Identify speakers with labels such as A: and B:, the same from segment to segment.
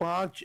A: 5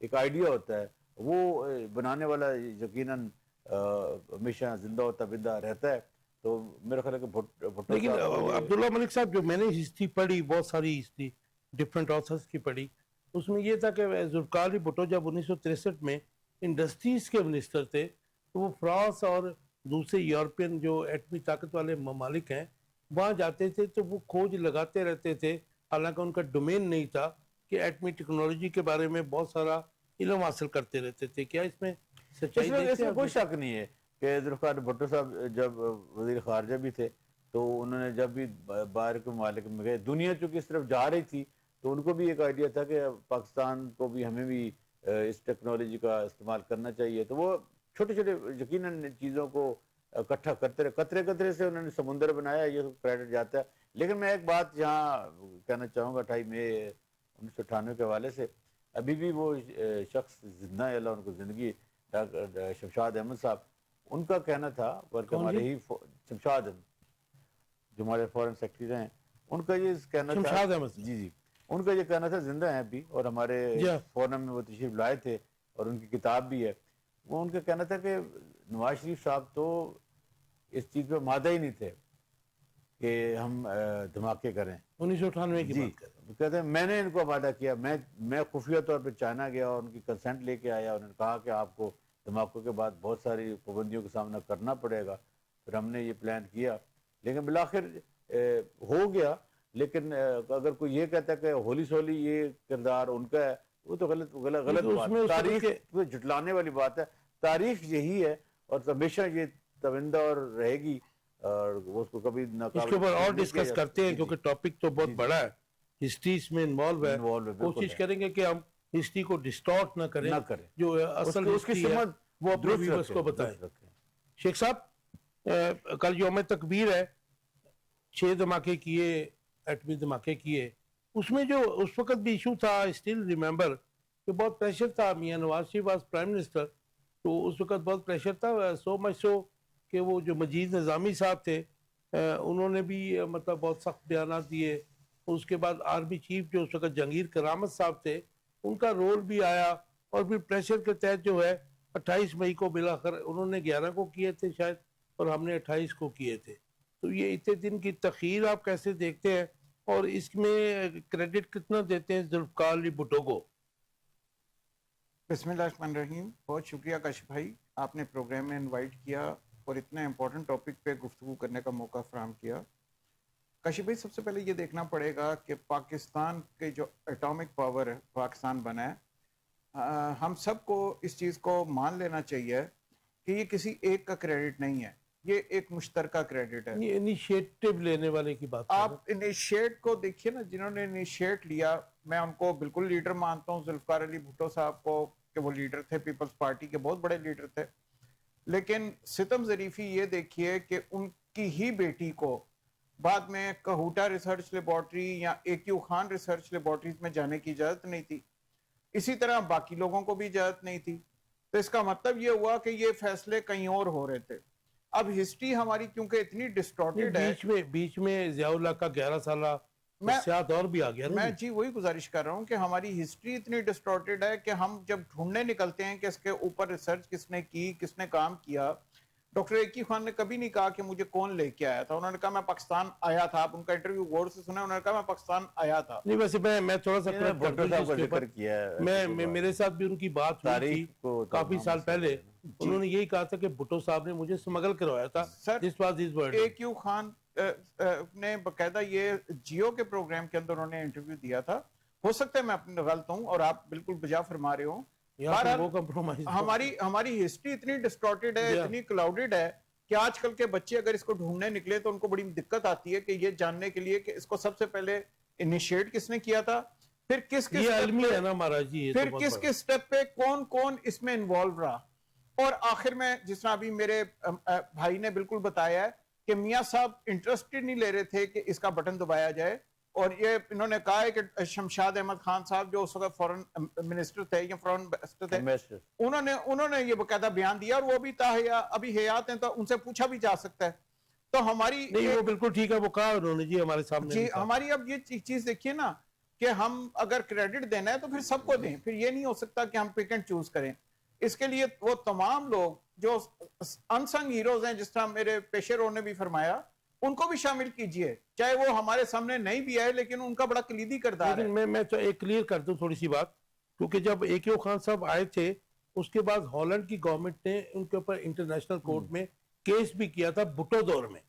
B: ایک آئیڈیا ہوتا ہے وہ بنانے والا یقیناً ہمیشہ زندہ و تابندہ رہتا ہے. تو میرا خیال ہے کہ بھٹو
A: لیکن
B: صاحب کو یہ
A: عبداللہ ملک صاحب جو میں نے ہسٹری پڑھی بہت ساری ہسٹری ڈفرینٹ آتھرس کی پڑھی اس میں یہ تھا کہ ذوالفقار علی بھٹو جب 1963 میں انڈسٹریز کے منسٹر تھے تو وہ فرانس اور دوسرے یورپین جو ایٹمی طاقت والے ممالک ہیں وہاں جاتے تھے تو وہ کھوج لگاتے رہتے تھے حالانکہ ان کا ڈومین نہیں تھا کہ ایٹمی ٹیکنالوجی کے بارے میں بہت سارا علم حاصل کرتے رہتے تھے. کیا اس میں سچائی
B: اس
A: دیکھتے
B: میں
A: ہیں
B: کوئی شک نہیں ہے کہ ذوالفقار بھٹو صاحب جب وزیر خارجہ بھی تھے تو انہوں نے جب بھی باہر کے ممالک میں گئے, دنیا چونکہ اس طرف جا رہی تھی تو ان کو بھی ایک آئیڈیا تھا کہ پاکستان کو بھی ہمیں بھی اس ٹیکنالوجی کا استعمال کرنا چاہیے. تو وہ چھوٹے چھوٹے یقیناً چیزوں کو اکٹھا کرتے رہے, قطرے قطرے سے انہوں نے سمندر بنایا, یہ کریڈٹ جاتا ہے. لیکن میں ایک بات یہاں کہنا چاہوں گا 28 مئی 1998 کے حوالے سے, ابھی بھی وہ شخص زندہ ہے, اللہ ان کو زندگی, ڈاکٹر شمشاد احمد صاحب, ان کا کہنا تھا بلکہ
A: کون
B: ہمارے
A: جی؟
B: ہی شمشاد احمد جو ہمارے فورن سیکرٹری رہے ہیں, ان کا یہ کہنا تھا,
A: شمشاد احمد
B: جی جی ان کا یہ کہنا تھا, زندہ ہیں ابھی اور ہمارے
A: جی
B: فورم میں وہ تشریف لائے تھے اور ان کی کتاب بھی ہے. وہ ان کا کہنا تھا کہ نواز شریف صاحب تو اس چیز پہ مادہ ہی نہیں تھے کہ ہم دھماکے کریں.
A: 1998 کی
B: جی
A: بات کر رہے ہیں.
B: کہتے ہیں میں نے ان کو آمادہ کیا, میں خفیہ طور پہ چائنا گیا اور ان کی کنسنٹ لے کے آیا, انہوں نے کہا کہ آپ کو دھماکوں کے بعد بہت ساری پابندیوں کا سامنا کرنا پڑے گا. پھر ہم نے یہ پلان کیا لیکن بالآخر ہو گیا. لیکن اگر کوئی یہ کہتا ہے کہ ہولی سولی یہ کردار ان کا ہے, وہ تو غلط بات, تاریخ جھٹلانے والی بات ہے. تاریخ یہی ہے اور ہمیشہ یہ تابندہ اور رہے گی اور وہ اس کو کبھی ناقابل
A: اس کے اوپر اور ڈسکس کرتے ہیں کیونکہ ٹاپک تو بہت بڑا ہے, ہسٹری اس میں انوالو ہے. کوشش کریں گے کہ ہم ہسٹری کو ڈسٹارٹ نہ کریں, جو اصل ہسٹری ہے وہ اپنے ویورز کو بتائیں. شیخ صاحب کل یوم تکبیر ہے, 6 دھماکے کیے, ایٹمی دھماکے کیے, اس میں جو اس وقت بھی ایشو تھا, اسٹل ریممبر کہ بہت پریشر تھا. Mian Nawaz Sharif was prime minister, تو اس وقت بہت پریشر تھا, سو مچ سو کہ وہ جو مجید نظامی صاحب تھے انہوں نے بھی مطلب بہت سخت بیانات دیے. اس کے بعد آرمی چیف جو اس وقت جہانگیر کرامت صاحب تھے, ان کا رول بھی آیا, اور پھر پریشر کے تحت جو ہے 28 مئی کو بلاخر انہوں نے 11 کو کیے تھے شاید, اور ہم نے 28 کو کیے تھے. تو یہ اتنے دن کی تاخیر آپ کیسے دیکھتے ہیں, اور اس میں کریڈٹ کتنا دیتے ہیں ذوالفقار علی بھٹو کو؟
C: بسم اللہ الرحمن الرحیم. بہت شکریہ کاشف بھائی, آپ نے پروگرام میں انوائٹ کیا اور اتنا امپورٹنٹ ٹاپک پہ گفتگو کرنے کا موقع فراہم کیا. کاشف بھائی, سب سے پہلے یہ دیکھنا پڑے گا کہ پاکستان کے جو ایٹامک پاور ہے پاکستان بنا ہے, ہم سب کو اس چیز کو مان لینا چاہیے کہ یہ کسی ایک کا کریڈٹ نہیں ہے, یہ ایک مشترکہ کریڈٹ ہے.
A: یہ انیشیٹو لینے والے کی بات
C: آپ انیشیٹ کو دیکھیے نا, جنہوں نے انیشیٹ لیا, میں ان کو بالکل لیڈر مانتا ہوں, ذوالفقار علی بھٹو صاحب کو, کہ وہ لیڈر تھے, پیپلز پارٹی کے بہت بڑے لیڈر تھے. لیکن ستم ظریفی یہ دیکھیے کہ ان کی ہی بیٹی کو بعد میں کہوٹا ریسرچ لیبارٹری یا اے کیو خان ریسرچ لیبارٹریز میں جانے کی اجازت نہیں تھی. اسی طرح باقی لوگوں کو بھی اجازت نہیں تھی. تو اس کا مطلب یہ ہوا کہ یہ فیصلے کہیں اور ہو رہے تھے. اب ہسٹری ہماری کیونکہ اتنی ڈسٹارٹیڈ ہے,
A: بیچ میں ضیاء اللہ کا 11 سالہ سیاحت اور بھی آ گیا.
C: میں جی وہی گزارش کر رہا ہوں کہ ہماری ہسٹری اتنی ڈسٹارٹیڈ ہے کہ ہم جب ڈھونڈنے نکلتے ہیں کہ اس کے اوپر ریسرچ کس نے کی, کس نے کام کیا. ڈاکٹر ایکی خان نے کبھی نہیں کہا کہ مجھے کون لے کے آیا تھا, انہوں نے کہا میں پاکستان آیا تھا. آپ ان کا انٹرویو غور سے سنیں, انہوں نے کہا میں پاکستان آیا تھا.
A: نہیں ویسے میں تھوڑا سا
B: بھٹو صاحب کا ذکر کیا ہے,
A: میں میرے ساتھ بھی ان کی بات ہوئی تھی کافی سال پہلے. انہوں نے یہی کہا تھا کہ بھٹو صاحب نے مجھے سمگل کروایا تھا.
C: اے کیو خان نے باقاعدہ یہ جیو کے پروگرام کے اندر انہوں نے انٹرویو دیا تھا. ہو سکتا ہے میں اپنے غلط ہوں اور آپ بالکل بجا فرما رہے ہوں. ہماری ہسٹری اتنی ڈسٹارٹیڈ ہے, اتنی کلاؤڈڈ ہے کہ آج کل کے بچے اگر اس کو ڈھونڈنے نکلے تو ان کو بڑی دقت آتی ہے کہ یہ جاننے کے لیے کہ اس کو سب سے پہلے انیشیٹ کس نے کیا تھا, پھر کس کس سٹیپ پہ کون کون اس میں انوالو رہا. اور آخر میں جس طرح ابھی میرے بھائی نے بالکل بتایا ہے کہ میاں صاحب انٹرسٹڈ نہیں لے رہے تھے کہ اس کا بٹن دبایا جائے, اور یہ انہوں نے کہا ہے کہ شمشاد احمد خان صاحب جو اس وقت فورن منسٹر تھے یا فورن منسٹر تھے, انہوں نے یہ باقاعدہ بیان دیا, اور وہ بھی ابھی حیات ہیں تو ان سے پوچھا بھی جا سکتا ہے. تو ہماری
A: نہیں وہ بالکل ٹھیک ہے, وہ کہا انہوں نے جی ہمارے سامنے.
C: جی ہماری اب یہ چیز دیکھیے نا کہ ہم اگر کریڈٹ دینا ہے تو پھر سب کو دیں, پھر یہ نہیں ہو سکتا کہ ہم پک اینڈ چوز کریں. اس کے لیے وہ تمام لوگ جو انسنگ ہیروز ہیں, جس طرح میرے پیشے رو نے بھی فرمایا, ان کو بھی شامل کیجئے, چاہے وہ ہمارے سامنے نہیں بھی آئے لیکن ان کا بڑا کلیدی کردار ہے.
A: لیکن میں تو ایک کلیئر کر دوں تھوڑی سی بات, کیونکہ جب اے کیو خان صاحب آئے تھے اس کے بعد ہالینڈ کی گورنمنٹ نے ان کے اوپر انٹرنیشنل کورٹ میں کیس بھی کیا تھا بھٹو دور میں,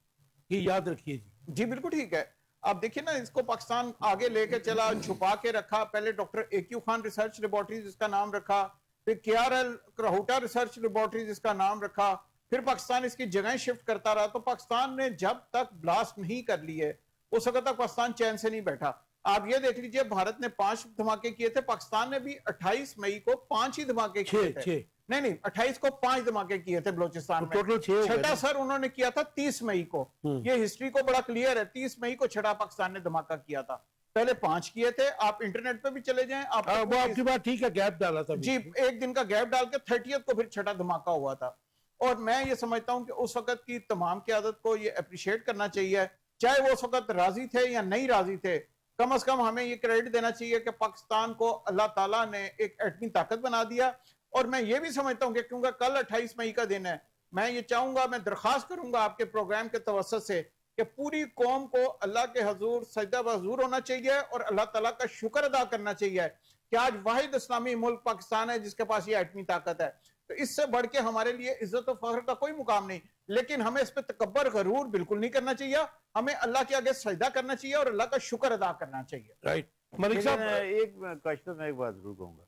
A: یہ یاد رکھیے جی.
C: جی بالکل ٹھیک ہے. آپ دیکھیں نا, اس کو پاکستان آگے لے کے چلا, چھپا کے رکھا. پہلے doctor A Q Khan research laboratory جس کا نام رکھا, پھر K R L Kahuta research laboratory جس کا نام رکھا, پھر پاکستان اس کی جگہیں شفٹ کرتا رہا. تو پاکستان نے جب تک بلاسٹ نہیں کر لیے اس وقت تک پاکستان چین سے نہیں بیٹھا. آپ یہ دیکھ لیجئے, بھارت نے 5 دھماکے کیے تھے, پاکستان نے بھی 28 مئی کو 5 ہی دھماکے کیے تھے. نہیں 28 کو 5 دھماکے کیے تھے بلوچستان میں.
A: ٹوٹل 6
C: چھٹا سر انہوں نے کیا تھا 30 مئی کو. یہ ہسٹری کو بڑا کلیئر ہے, 30 مئی کو چھٹا پاکستان نے دھماکہ کیا تھا. پہلے 5 کیے تھے. آپ انٹرنیٹ پہ بھی چلے جائیں,
A: وہ آپ کی بات ٹھیک ہے, گیپ ڈالا تھا
C: جی, ایک دن کا گیپ ڈال کے 30th کو پھر چھٹا دھماکہ ہوا تھا. اور میں یہ سمجھتا ہوں کہ اس وقت کی تمام قیادت کو یہ اپریشیٹ کرنا چاہیے, چاہے وہ اس وقت راضی تھے یا نہیں راضی تھے. کم از کم ہمیں یہ کریڈٹ دینا چاہیے کہ پاکستان کو اللہ تعالیٰ نے ایک ایٹمی طاقت بنا دیا. اور میں یہ بھی سمجھتا ہوں کہ کیونکہ کل 28 مئی کا دن ہے, میں یہ چاہوں گا, میں درخواست کروں گا آپ کے پروگرام کے توسط سے کہ پوری قوم کو اللہ کے حضور سجدہ بحضور ہونا چاہیے اور اللہ تعالیٰ کا شکر ادا کرنا چاہیے کہ آج واحد اسلامی ملک پاکستان ہے جس کے پاس یہ ایٹمی طاقت ہے. تو اس سے بڑھ کے ہمارے لیے عزت و فخر کا کوئی مقام نہیں. لیکن ہمیں اس پہ تکبر غرور بالکل نہیں کرنا چاہیے. ہمیں اللہ کے آگے سجدہ کرنا چاہیے اور اللہ کا شکر ادا کرنا چاہیے.
A: رائٹ. ملک صاحب
B: ایک کاشتہ میں ایک بات ضرور کہوں گا,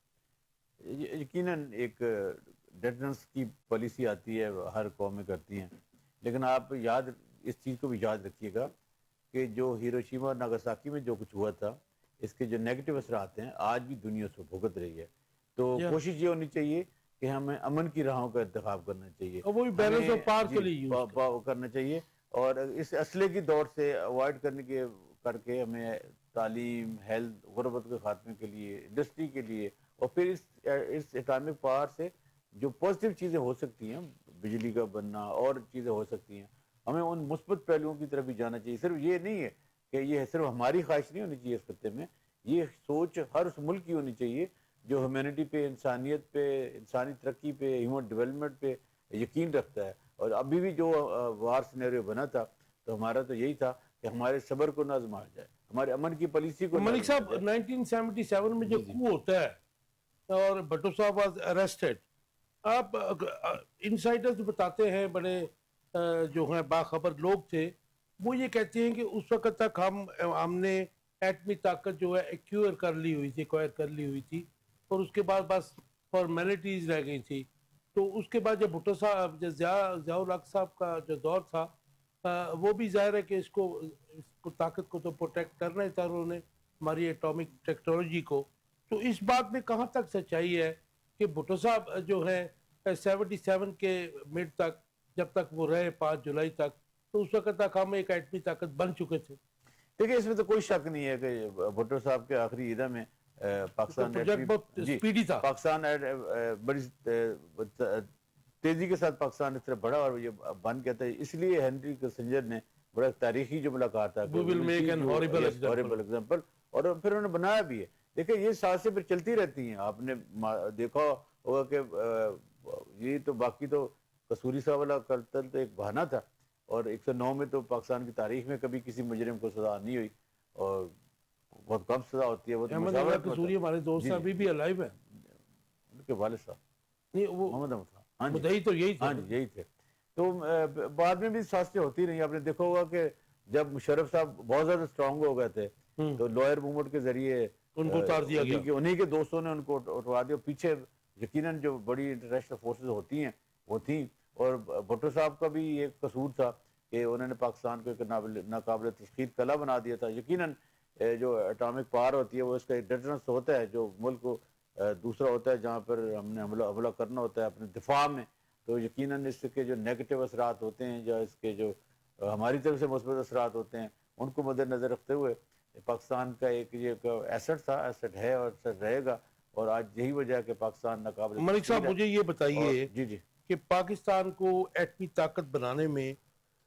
B: یقیناً ایک ڈیٹرنس کی پالیسی آتی ہے, ہر قومیں کرتی ہیں, لیکن آپ اس چیز کو بھی یاد رکھیے گا کہ جو ہیروشیما اور ناگاساکی میں جو کچھ ہوا تھا, اس کے جو نیگیٹو اثرات ہیں آج بھی دنیا اس کو بھگت رہی ہے. تو کوشش یہ ہونی چاہیے کہ ہمیں امن کی راہوں کا انتخاب کرنا چاہیے,
A: وہ بھی بیلنس آف پاور کے لیے
B: کرنا چاہیے, اور اس اسلحے کی دور سے اوائڈ کر کے ہمیں تعلیم, ہیلتھ, غربت کے خاتمے کے لیے, انڈسٹری کے لیے, اور پھر اس اٹامک پاور سے جو پازیٹیو چیزیں ہو سکتی ہیں, بجلی کا بننا اور چیزیں ہو سکتی ہیں, ہمیں ان مثبت پہلوؤں کی طرف بھی جانا چاہیے. صرف یہ نہیں ہے کہ یہ صرف ہماری خواہش نہیں ہونی چاہیے اس خطے میں, یہ سوچ ہر اس ملک کی ہونی چاہیے جو ہیومینٹی پہ, انسانیت پہ, انسانی ترقی پہ, ہیومن ڈیولپمنٹ پہ یقین رکھتا ہے. اور ابھی بھی جو وار سینیریو بنا تھا, تو ہمارا تو یہی تھا کہ ہمارے صبر کو نہ آزمایا جائے, ہمارے امن کی پالیسی کو.
A: ملک صاحب 1977 میں جو coup ہوتا ہے اور بھٹو صاحب واز اریسٹڈ, آپ انسائڈرز بتاتے ہیں, بڑے جو ہیں باخبر لوگ تھے, وہ یہ کہتے ہیں کہ اس وقت تک ہم نے ایٹمی طاقت جو ہے ایکوائر کر لی ہوئی تھی, اور اس کے بعد بس فارمیلٹیز رہ گئی تھی. تو اس کے بعد جب بھٹو صاحب, ضیاء الحق صاحب کا جو دور تھا, وہ بھی ظاہر ہے کہ اس کو طاقت کو تو پروٹیکٹ کرنا ہی تھا انہوں نے, ہماری ایٹامک ٹیکنالوجی کو. تو اس بات میں کہاں تک سچائی ہے کہ بھٹو صاحب جو ہے 77 کے مڈ تک, جب تک وہ رہے 5 جولائی تک, تو اس وقت تک ہم ایک ایٹمی طاقت بن چکے تھے؟
B: دیکھیں, اس میں تو کوئی شک نہیں ہے کہ بھٹو صاحب کے آخری ایرا میں پاکستان بڑی تیزی کے ساتھ پاکستان اس طرح بڑھا اور یہ بن گیا تھا. اس لیے ہنری کسنجر نے بڑا تاریخی جو ملاقات تھا, horrible example, اور پھر انہوں نے بنایا بھی ہے. دیکھیں, یہ سازشیں پھر چلتی رہتی ہیں. آپ نے دیکھا ہوگا کہ یہ تو باقی تو قصوری صاحب والا قتل تو ایک بہانہ تھا, اور 109 میں تو پاکستان کی تاریخ میں کبھی کسی مجرم کو سزا نہیں ہوئی, اور بہت کم سزا ہوتی ہے. وہ
A: قصوری ہمارے دوست ابھی بھی الائیو ہیں,
B: ان کے والد صاحب محمد احمد خان,
A: مدعی تو یہی تھے.
B: یہی تھے. تو بعد میں بھی سازشیں ہوتی رہی. آپ نے دیکھا ہوگا کہ جب مشرف صاحب بہت زیادہ اسٹرانگ ہو گئے تھے, تو لوئر موومنٹ کے ذریعے
A: ان کو اتار دیا گیا,
B: انہی کے دوستوں نے ان کو اٹھوا دیا. پیچھے یقیناً جو بڑی انٹرنیشنل فورسز ہوتی ہیں وہ تھیں, اور بھٹو صاحب کا بھی ایک قصور تھا کہ انہوں نے پاکستان کو ایک ناقابل تسخیر قلعہ بنا دیا تھا. یقیناً جو اٹامک پاور ہوتی ہے وہ اس کا ایک ڈیٹرنس ہوتا ہے, جو ملک کو دوسرا ہوتا ہے جہاں پر ہم نے حملہ کرنا ہوتا ہے اپنے دفاع میں. تو یقیناً اس کے جو نیگیٹو اثرات ہوتے ہیں, یا اس کے جو ہماری طرف سے مثبت اثرات ہوتے ہیں, ان کو مد نظر رکھتے ہوئے پاکستان کا ایک ایسٹ تھا, ایسٹ ہے اور ایسٹ رہے گا. اور آج یہی وجہ ہے کہ پاکستان ناقابل.
A: ملک صاحب مجھے یہ بتائیے
B: جی جی
A: کہ پاکستان کو ایٹمی طاقت بنانے میں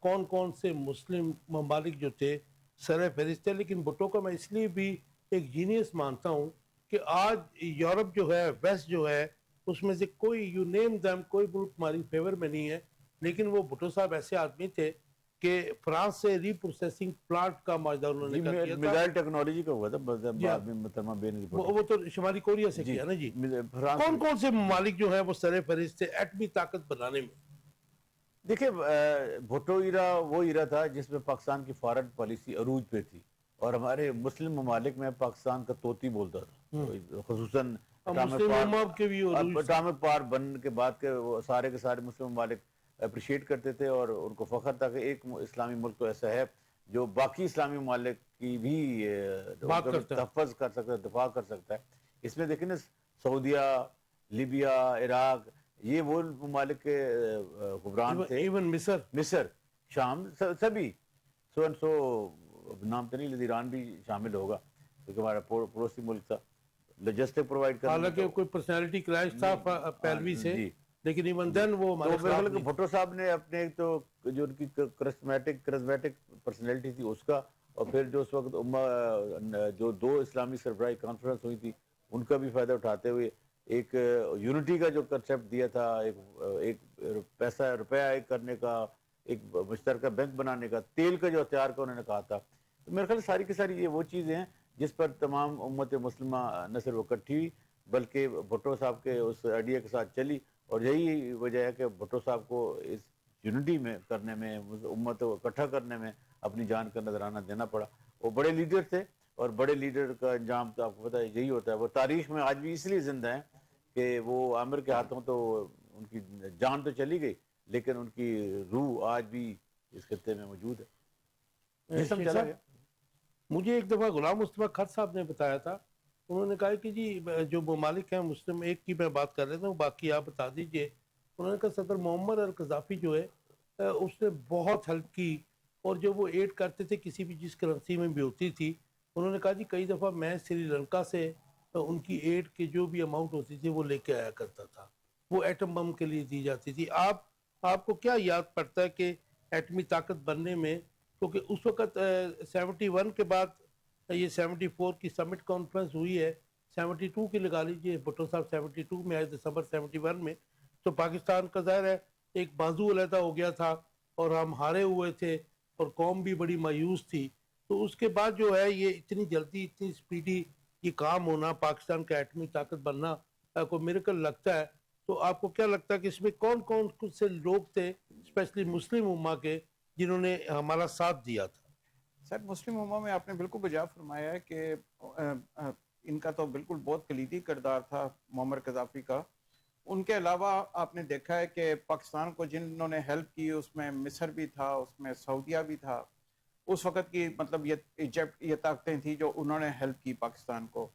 A: کون کون سے مسلم ممالک جو تھے سر فہرست تھے, لیکن بھٹو کا میں اس لیے بھی ایک جینیس مانتا ہوں کہ آج یورپ جو ہے، ویسٹ جو ہے، اس میں سے کوئی یو نیم دم کوئی ملک ہماری فیور میں نہیں ہے، لیکن وہ بھٹو صاحب ایسے آدمی تھے کہ فرانس سے ری پروسیسنگ پلانٹ کا معاہدہ انہوں نے
B: جی
A: کیا تھا.
B: میزائل ٹیکنالوجی کا ہوا تھا
A: جی ہاں،
B: بعد میں محترمہ بین بھٹو.
A: وہ تو شمالی کوریا سے
B: جی
A: کیا نا جی.
B: فرانس
A: کون کون سے ممالک جو ہیں وہ سر فہرست تھے ایٹمی طاقت بنانے میں؟
B: دیکھیں بھٹو ایرا وہ ایرا تھا جس میں پاکستان کی فارن پالیسی عروج پہ تھی، اور ہمارے مسلم ممالک میں پاکستان کا طوطی بولتا تھا، خصوصاً
A: مسلم امہ کے بھی عروج تھا.
B: اٹامک پار بننے کے بعد کے وہ سارے کے سارے مسلم ممالک اپریشیٹ کرتے تھے، اور ان کو فخر تھا کہ ایک اسلامی ملک تو ایسا ہے جو باقی اسلامی ممالک کی بھی
A: بات کرتا ہے.
B: تحفظ کر سکتا ہے، دفاع کر سکتا ہے. اس میں دیکھیں نا سعودیہ، لیبیا، عراق، یہ وہ ممالک کے حکمران تھے.
A: ایون
B: مصر، شام، سبھی سو اینڈ سو نام تو نہیں لیتے، ایران بھی شامل ہوگا کیونکہ ہمارا پڑوسی ملک تھا. لاجسٹک پرووائڈ کرنا،
A: حالانکہ کوئی پرسنالٹی کلیش تھا پہلوی سے،
B: جی.
A: لیکن ایون دین وہ ہمارے
B: تو میرے
A: خلاف
B: خیال
A: نہیں.
B: بھٹو صاحب نے اپنے تو جو ان کی کرزمیٹک پرسنالٹی تھی اس کا، اور پھر جو اس وقت جو دو اسلامی سربراہی کانفرنس ہوئی تھی ان کا بھی فائدہ اٹھاتے ہوئے ایک یونٹی کا جو کنسیپٹ دیا تھا، ایک پیسہ روپیہ ایک کرنے کا، ایک مشترکہ بینک بنانے کا، تیل کا جو اختیار کا انہوں نے کہا تھا. تو میرے خیال ساری کی ساری یہ وہ چیزیں ہیں جس پر تمام امت مسلمہ نہ صرف اکٹھی ہوئی بلکہ بھٹو صاحب کے اس آئیڈیا کے ساتھ چلی. اور یہی وجہ ہے کہ بھٹو صاحب کو اس یونٹی میں کرنے میں، امت کو اکٹھا کرنے میں اپنی جان کا نذرانہ دینا پڑا. وہ بڑے لیڈر تھے، اور بڑے لیڈر کا انجام تو آپ کو پتہ ہے یہی ہوتا ہے. وہ تاریخ میں آج بھی اس لیے زندہ ہیں کہ وہ عامر کے ہاتھوں تو ان کی جان تو چلی گئی لیکن ان کی روح آج بھی اس خطے میں موجود ہے. جسم
A: شیخ
B: چلا
A: صاحب،
B: گیا.
A: مجھے ایک دفعہ غلام مصطفیٰ خط صاحب نے بتایا تھا، انہوں نے کہا کہ جی جو ممالک ہیں مسلم، ایک کی میں بات کر رہا ہوں، باقی آپ بتا دیجئے. انہوں نے کہا صدر معمر القذافی جو ہے اس نے بہت ہیلپ کی، اور جو وہ ایڈ کرتے تھے کسی بھی جس کرنسی میں بھی ہوتی تھی. انہوں نے کہا جی کئی دفعہ میں سری لنکا سے ان کی ایڈ کی جو بھی اماؤنٹ ہوتی تھی وہ لے کے آیا کرتا تھا، وہ ایٹم بم کے لیے دی جاتی تھی. آپ کو کیا یاد پڑتا ہے کہ ایٹمی طاقت بننے میں، کیونکہ اس وقت 71 کے بعد یہ 74 کی سمٹ کانفرنس ہوئی ہے، 72 کی لگا لیجئے، بھٹو صاحب 72 میں آئے، دسمبر 71 میں، تو پاکستان کا ظاہر ہے ایک بازو علیحدہ ہو گیا تھا اور ہم ہارے ہوئے تھے اور قوم بھی بڑی مایوس تھی. تو اس کے بعد جو ہے یہ اتنی جلدی اتنی سپیڈی یہ کام ہونا، پاکستان کا ایٹمی طاقت بننا کوئی میریکل لگتا ہے. تو آپ کو کیا لگتا ہے کہ اس میں کون کون سے لوگ تھے اسپیشلی مسلم امہ کے جنہوں نے ہمارا ساتھ دیا تھا؟
C: سر مسلم امہ میں آپ نے بالکل بجا فرمایا ہے کہ ان کا تو بالکل بہت کلیدی کردار تھا معمر قذافی کا. ان کے علاوہ آپ نے دیکھا ہے کہ پاکستان کو جنہوں نے ہیلپ کی اس میں مصر بھی تھا، اس میں سعودیہ بھی تھا. اس وقت کی مطلب یہ طاقتیں تھیں جو انہوں نے ہیلپ کی پاکستان کو.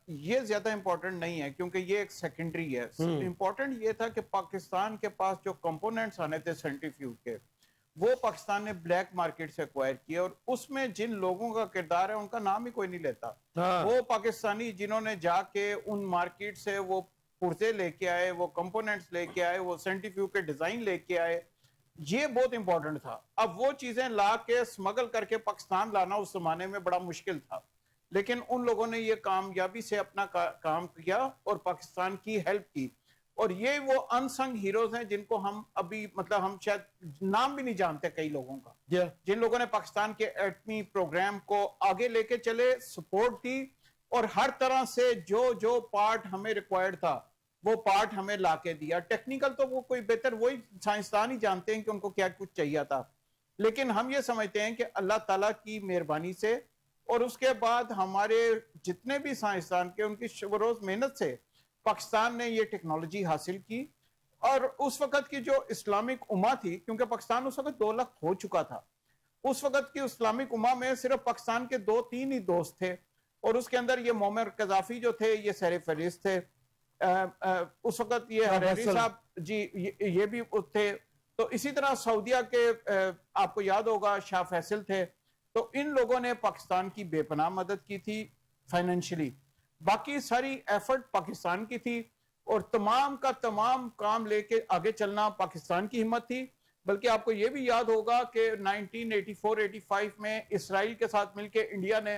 C: یہ زیادہ امپورٹنٹ نہیں ہے کیونکہ یہ ایک سیکنڈری ہے. امپورٹنٹ یہ تھا کہ پاکستان کے پاس جو کمپوننٹس آنے تھے سینٹریفیوج کے، وہ پاکستان نے بلیک مارکیٹ سے ایکوائر کیا، اور اس میں جن لوگوں کا کردار ہے ان کا نام ہی کوئی نہیں لیتا. وہ پاکستانی جنہوں نے جا کے ان مارکیٹ سے وہ پرزے لے کے آئے، وہ کمپوننٹس لے کے آئے، وہ سینٹریفیوج کے ڈیزائن لے کے آئے، یہ بہت امپورٹنٹ تھا. اب وہ چیزیں لا کے سمگل کر کے پاکستان لانا اس زمانے میں بڑا مشکل تھا، لیکن ان لوگوں نے یہ کامیابی سے اپنا کام کیا اور پاکستان کی ہیلپ کی. اور یہ وہ انسنگ ہیروز ہیں جن کو ہم ابھی مطلب ہم شاید نام بھی نہیں جانتے کئی لوگوں کا، جن لوگوں نے پاکستان کے ایٹمی پروگرام کو آگے لے کے چلے، سپورٹ دی، اور ہر طرح سے جو پارٹ ہمیں ریکوائرڈ تھا وہ پارٹ ہمیں لا کے دیا. ٹیکنیکل تو وہ کوئی بہتر وہی سائنسدان ہی جانتے ہیں کہ ان کو کیا کچھ چاہیے تھا، لیکن ہم یہ سمجھتے ہیں کہ اللہ تعالیٰ کی مہربانی سے اور اس کے بعد ہمارے جتنے بھی سائنسدان کے ان کی شب روز محنت سے پاکستان نے یہ ٹیکنالوجی حاصل کی. اور اس وقت کی جو اسلامک امہ تھی، کیونکہ پاکستان اس وقت 2 لاکھ ہو چکا تھا، اس وقت کی اسلامک امہ میں صرف پاکستان کے 2-3 ہی دوست تھے، اور اس کے اندر یہ معمر قذافی جو تھے یہ سر فہرست تھے. اس وقت یہ حریری صاحب جی یہ بھی تھے. تو اسی طرح سعودیہ کے آپ کو یاد ہوگا شاہ فیصل تھے. تو ان لوگوں نے پاکستان کی بے پناہ مدد کی تھی فائنینشلی. باقی ساری ایفرٹ پاکستان کی تھی، اور تمام کا تمام کام لے کے آگے چلنا پاکستان کی ہمت تھی. بلکہ آپ کو یہ بھی یاد ہوگا کہ 1984-85 میں اسرائیل کے ساتھ مل کے انڈیا نے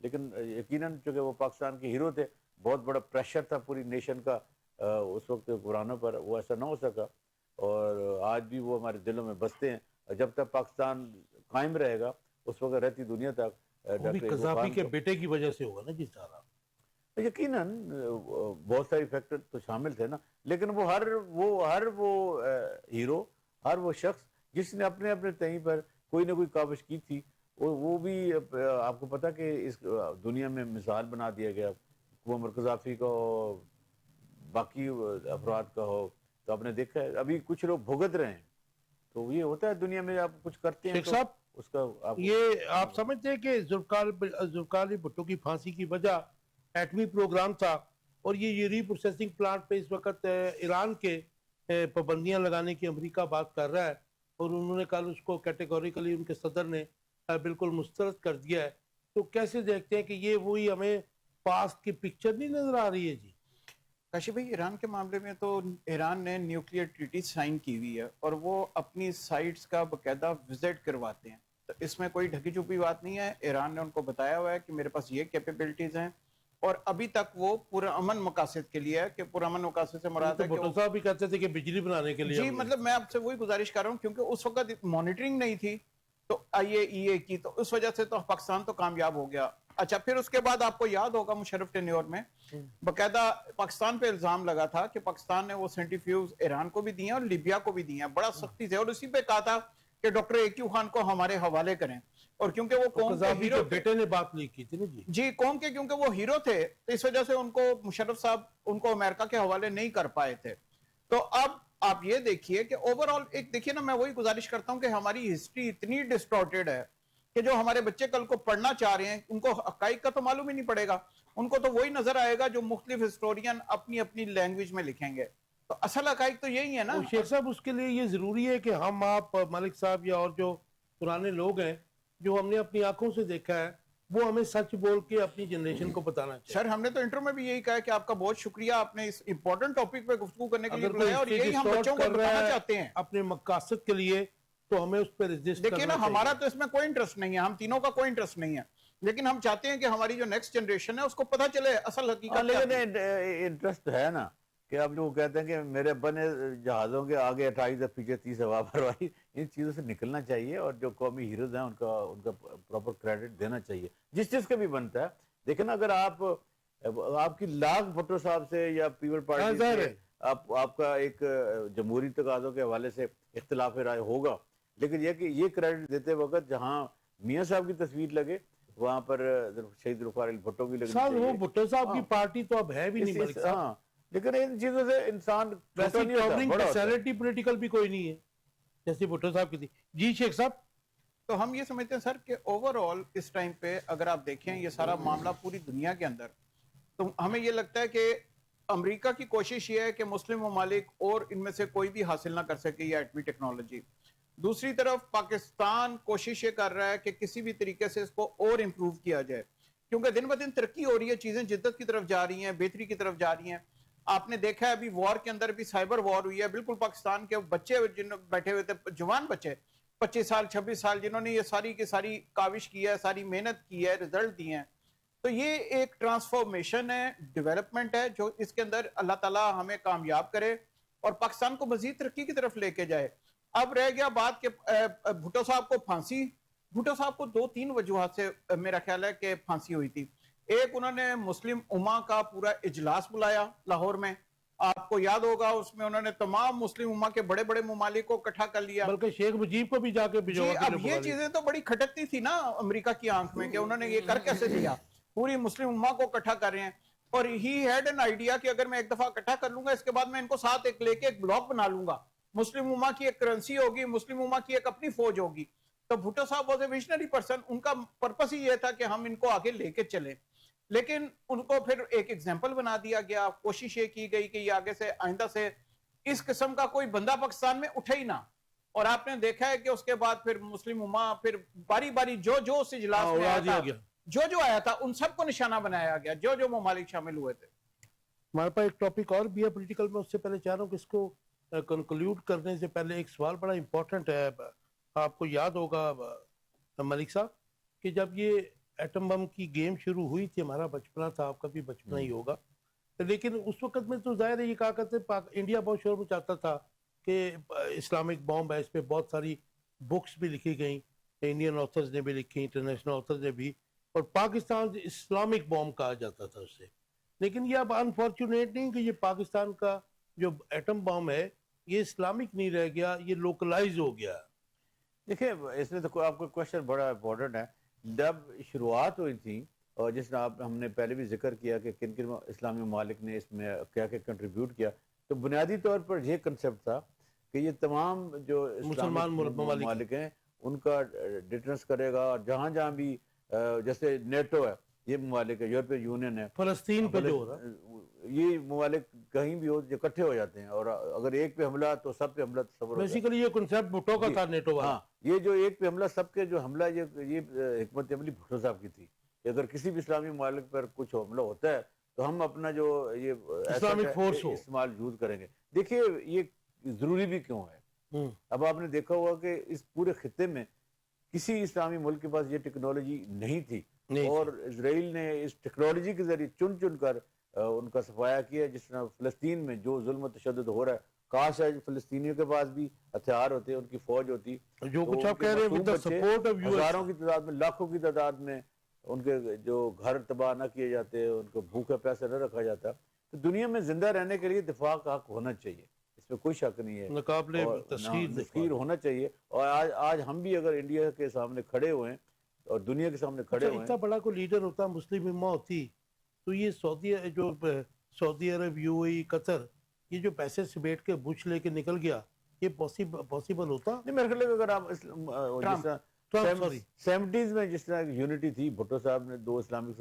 B: لیکن یقیناً چونکہ وہ پاکستان کے ہیرو تھے, بہت بڑا پریشر تھا پوری نیشن کا اس وقت حکمرانوں پر, وہ ایسا نہ ہو سکا, اور آج بھی وہ ہمارے دلوں میں بستے ہیں. اور جب تک پاکستان قائم رہے گا اس وقت رہتی دنیا تک
A: وہ بھی
B: ڈاکٹر
A: قذافی
B: اقبال
A: کے
B: کو
A: بیٹے کی وجہ سے ہوا نا جی سارا.
B: یقیناً بہت ساری فیکٹر تو شامل تھے نا, لیکن وہ ہر وہ ہیرو, ہر وہ شخص جس نے اپنے اپنے تئیں پر کوئی نہ کوئی کاوش کی تھی, وہ بھی آپ کو پتا کہ اس دنیا میں مثال بنا دیا گیا. وہ معمر قذافی کا ہو, باقی افراد کا ہو, تو آپ نے دیکھا ہے ابھی کچھ لوگ بھگت رہے ہیں. تو یہ ہوتا ہے دنیا میں, آپ کچھ کرتے ہیں
A: شیخ
B: تو
A: صاحب
B: اس کا
A: یہ آپ سمجھتے ہیں کہ ذوالفقار علی بھٹو کی پھانسی کی وجہ ایٹمی پروگرام تھا, اور یہ ری پروسیسنگ پلانٹ پہ اس وقت ایران کے پابندیاں لگانے کی امریکہ بات کر رہا ہے, اور انہوں نے کل اس کو کیٹیگوریکلی ان کے صدر نے بالکل مسترد کر دیا ہے. تو کیسے دیکھتے ہیں کہ یہ وہی ہمیں پاسٹ کی پکچر نہیں نظر آ رہی ہے جی؟
C: کاشف بھائی, ایران کے معاملے میں تو ایران نے نیوکلیئر ٹریٹی سائن کی ہوئی ہے اور وہ اپنی سائٹس کا باقاعدہ وزٹ کرواتے ہیں, تو اس میں کوئی ڈھکی چھپی بات نہیں ہے. ایران نے ان کو بتایا ہوا ہے کہ میرے پاس یہ کیپیبلٹیز ہیں, اور ابھی تک وہ پرامن مقاصد کے لیے ہے, کہ پرامن مقاصد سے مراد
A: تو
C: ہے کہ
A: بھٹو صاحب بھی کہتے تھے کہ بجلی بنانے کے لیے
C: جی مطلب میں آپ سے وہی گزارش کر رہا ہوں, کیونکہ اس وقت مانیٹرنگ نہیں تھی تو IAEA کی, تو اس وجہ سے تو پاکستان تو کامیاب ہو گیا. اچھا, پھر اس کے بعد آپ کو یاد ہوگا مشرف ٹینیور میں باقاعدہ پاکستان پہ الزام لگا تھا کہ پاکستان نے وہ سینٹریفیوز ایران کو بھی دیے اور لیبیا کو بھی دیے بڑا سختی سے, اور اسی پہ کہا تھا کہ ڈاکٹر ایکیو خان کو ہمارے حوالے کریں, اور کیونکہ وہ قوم کے
A: قذافی
C: ہیرو
A: کے
C: تھے,
A: بیٹے نے بات نہیں کی تھی نا جی.
C: جی قوم کے, کیونکہ وہ ہیرو تھے تو اس وجہ سے ان کو مشرف صاحب ان کو امریکہ کے حوالے نہیں کر پائے تھے. تو اب آپ یہ دیکھیے کہ اوورآل ایک دیکھیے نا, میں وہی گزارش کرتا ہوں کہ ہماری ہسٹری اتنی ڈسٹورٹڈ ہے کہ جو ہمارے بچے کل کو پڑھنا چاہ رہے ہیں ان کو حقائق کا تو معلوم ہی نہیں پڑے گا, ان کو تو وہی نظر آئے گا جو مختلف ہسٹورین اپنی اپنی لینگویج میں لکھیں گے. تو اصل حقائق تو یہی ہے نا.
A: اور شیخ صاحب اس کے لیے یہ ضروری ہے کہ ہم آپ ملک صاحب یا اور جو پرانے لوگ ہیں جو ہم نے اپنی آنکھوں سے دیکھا ہے وہ ہمیں سچ بول کے اپنی جنریشن کو بتانا چاہیے.
C: سر ہم نے تو انٹرو میں بھی یہی کہا کہ آپ کا بہت شکریہ, آپ نے اس امپورٹنٹ ٹاپک پہ گفتگو کرنے کے لیے
A: اگر کوئی
C: بلایا, اور
A: ہسٹری
C: یہی ہم
A: ڈسٹورٹ
C: بچوں کو
A: کر رہا
C: بتانا
A: ہے
C: چاہتے ہیں.
A: اپنے مقاصد کے لیے تو ہمیں اس پہ ریزسٹ
C: دیکھیے
A: کرنا
C: نا,
A: چاہیے.
C: ہمارا تو اس میں کوئی انٹرسٹ نہیں ہے, ہم تینوں کا کوئی انٹرسٹ نہیں ہے, لیکن ہم چاہتے ہیں کہ ہماری جو نیکسٹ جنریشن ہے اس کو پتہ چلے اصل حقیقت کیا
B: لیکن
C: تھی.
B: انٹرسٹ ہے نا, کہ اب جو کہتے ہیں کہ میرے بنے جہازوں کے آگے 28 اور پیچھے 30 ہوا بھروائی, ان چیزوں سے نکلنا چاہیے, اور جو قومی ہیروز ہیں ان کا پراپر کریڈٹ دینا چاہیے جس چیز کا بھی بنتا ہے. دیکھیں نا, اگر آپ کی لاکھ بھٹو صاحب سے یا پیپل پارٹی
A: ظاہر
B: سے
A: ہے.
B: آپ کا ایک جمہوری تقاضوں کے حوالے سے اختلاف رائے ہوگا, لیکن یہ کہ یہ کریڈٹ دیتے وقت جہاں میاں صاحب کی تصویر لگے وہاں پر شہید ذوالفقار علی بھٹو کی لگنی
A: صاحب وہ
B: چاہیے.
A: بھٹو صاحب کی
B: ہاں,
A: پارٹی تو اب ہے بھی نہیں ملک صاحب.
B: ہاں, لیکن ان چیزوں سے انسان چھوٹا
A: ویسی
B: نہیں ہوتا,
A: ٹاورنگ
B: بڑا ہوتا ہے.
A: پرسنالٹی پولیٹیکل بھی کوئی نہیں ہے جیسے بھٹو صاحب کی تھی. جی شیخ صاحب.
C: تو ہم یہ سمجھتے ہیں سر کہ اوورآل اس ٹائم پہ اگر آپ دیکھیں یہ سارا معاملہ پوری دنیا کے اندر, تو ہمیں یہ لگتا ہے کہ امریکہ کی کوشش یہ ہے کہ مسلم ممالک اور ان میں سے کوئی بھی حاصل نہ کر سکے یہ ایٹمی ٹیکنالوجی. دوسری طرف پاکستان کوشش یہ کر رہا ہے کہ کسی بھی طریقے سے اس کو اور امپروو کیا جائے, کیونکہ دن بہ دن ترقی ہو رہی ہے, چیزیں جدت کی طرف جا رہی ہیں, بہتری کی طرف جا رہی ہیں. آپ نے دیکھا ہے ابھی وار کے اندر بھی سائبر وار ہوئی ہے, بالکل پاکستان کے بچے جن بیٹھے ہوئے تھے, جوان بچے 25 سال 26 سال, جنہوں نے یہ ساری کی ساری کاوش کی ہے, ساری محنت کی ہے, رزلٹ دیے ہیں. تو یہ ایک ٹرانسفارمیشن ہے, ڈیولپمنٹ ہے, جو اس کے اندر اللہ تعالیٰ ہمیں کامیاب کرے اور پاکستان کو مزید ترقی کی طرف لے کے جائے. اب رہ گیا بات کہ بھٹو صاحب کو پھانسی, بھٹو صاحب کو 2-3 وجوہات سے میرا خیال ہے کہ پھانسی ہوئی تھی. ایک, انہوں نے مسلم امہ کا پورا اجلاس بلایا لاہور میں, آپ کو یاد ہوگا اس میں انہوں نے تمام مسلم امہ کے بڑے بڑے ممالک کو اکٹھا کر لیا.
A: بلکہ شیخ مجیب کو بھی جا کے
C: جی,
A: بھجوا کے
C: اب یہ چیزیں تو بڑی کھٹکتی تھی نا امریکہ کی آنکھ میں کہ انہوں نے یہ کر کیسے دیا, پوری مسلم امہ کو اکٹھا کر رہے ہیں. اور ہی ہیڈ این آئیڈیا کہ اگر میں ایک دفعہ اکٹھا کر لوں گا اس کے بعد میں ان کو ساتھ ایک لے کے ایک بلاک بنا لوں گا, مسلم امہ کی ایک کرنسی ہوگی, مسلم امہ کی ایک اپنی فوج ہوگی. تو بھٹو صاحب واز اے ویژنری پرسن, ان کا پرپس ہی یہ تھا کہ ہم ان کو آگے لے کے چلیں. لیکن ان کو پھر ایک ایگزامپل بنا دیا گیا, کوشش یہ کی گئی کہ یہ آگے سے آئندہ سے اس قسم کا کوئی بندہ پاکستان میں اٹھے ہی نہ. اور آپ نے دیکھا ہے کہ اس کے بعد پھر مسلم امہ پھر باری باری جو اس اجلاس میں آیا تھا, جو آیا تھا ان سب کو نشانہ بنایا گیا, جو ممالک شامل ہوئے تھے.
A: ہمارے پاس ایک ٹاپک اور بھی ہے پولیٹیکل میں, اس سے پہلے چاہ رہا ہوں کہ اس کو کنکلوڈ کرنے سے پہلے ایک سوال بڑا امپورٹنٹ ہے. آپ کو یاد ہوگا ملک صاحب کہ جب یہ ایٹم بم کی گیم شروع ہوئی تھی ہمارا بچپنا تھا, آپ کا بھی بچپنا ہی ہوگا, لیکن اس وقت میں تو ظاہر ہے یہ کہا کرتے انڈیا بہت شور مچاتا تھا کہ اسلامک بام ہے, اس پہ بہت ساری بکس بھی لکھی گئیں, انڈین آتھرز نے بھی لکھی, انٹرنیشنل آتھرز نے بھی, اور پاکستان اسلامک بام کہا جاتا تھا اسے. لیکن یہ اب انفارچونیٹ نہیں کہ یہ پاکستان کا جو ایٹم بام ہے یہ اسلامک نہیں رہ گیا, یہ لوکلائز ہو گیا.
B: دیکھیں اس میں تو آپ کا کوشچن بڑا امپورٹنٹ ہے. جب شروعات ہوئی تھی, اور جس طرح ہم نے پہلے بھی ذکر کیا کہ کن کن اسلامی ممالک نے اس میں کیا کیا کنٹریبیوٹ کیا, تو بنیادی طور پر یہ کنسیپٹ تھا کہ یہ تمام جو
A: مسلمان
B: ممالک ہیں ان کا ڈیٹرنس کرے گا, اور جہاں جہاں بھی جیسے نیٹو ہے, یہ ممالک ہے, یورپی یونین ہے,
A: فلسطین پہ جو ہو رہا,
B: یہ ممالک کہیں بھی ہو جو اکٹھے ہو جاتے ہیں, اور اگر ایک پہ حملہ تو سب پہ حملہ تصور ہوتا ہے.
A: بیسیکلی یہ کنسیپٹ بھٹو کا تھا نیٹو والا.
B: ہاں, یہ جو ایک پہ حملہ سب کے جو حملہ, یہ حکمت عملی بھٹو صاحب کی تھی کہ اگر کسی بھی اسلامی ممالک پر کچھ حملہ ہوتا ہے تو ہم اپنا جو یہ
A: اسلامک فورس ہو
B: استعمال یوز کریں گے. دیکھیے یہ ضروری بھی کیوں ہے. اب آپ نے دیکھا ہوا کہ اس پورے خطے میں کسی اسلامی ملک کے پاس یہ ٹیکنالوجی نہیں تھی, اور اسرائیل نے اس ٹیکنالوجی کے ذریعے چن چن کر ان کا صفایا کیا. جس طرح فلسطین میں جو ظلم و تشدد ہو رہا ہے, کاش ہے فلسطینیوں کے پاس بھی ہتھیار ہوتے, ان کی فوج ہوتی,
A: جو کچھ آپ کہہ رہے ہیں, سپورٹ آف
B: ہزاروں کی تعداد میں, لاکھوں کی تعداد میں ان کے جو گھر تباہ نہ کیے جاتے, ان کو بھوکا پیسہ نہ رکھا جاتا. تو دنیا میں زندہ رہنے کے لیے دفاع کا حق ہونا چاہیے, اس میں کوئی شک نہیں ہے,
A: ناقابل
B: تسخیر ہونا چاہیے. اور آج ہم بھی اگر انڈیا کے سامنے کھڑے ہوئے ہیں اور دنیا کے سامنے کھڑے ہوئے ہیں,
A: اتنا بڑا کوئی لیڈر ہوتا, مسلم امہ ہوتی, تو یہ سعودی عرب, یو اے ای, قطر, یہ جو پیسے سے بیٹھ کے بش لے کے نکل گیا, یہ پاسبل ہوتا؟
B: نہیں, میرے خیال ہے کہ اگر آپ سیونٹیز میں جس طرح یونٹی تھی, بھٹو صاحب نے 2 اسلامک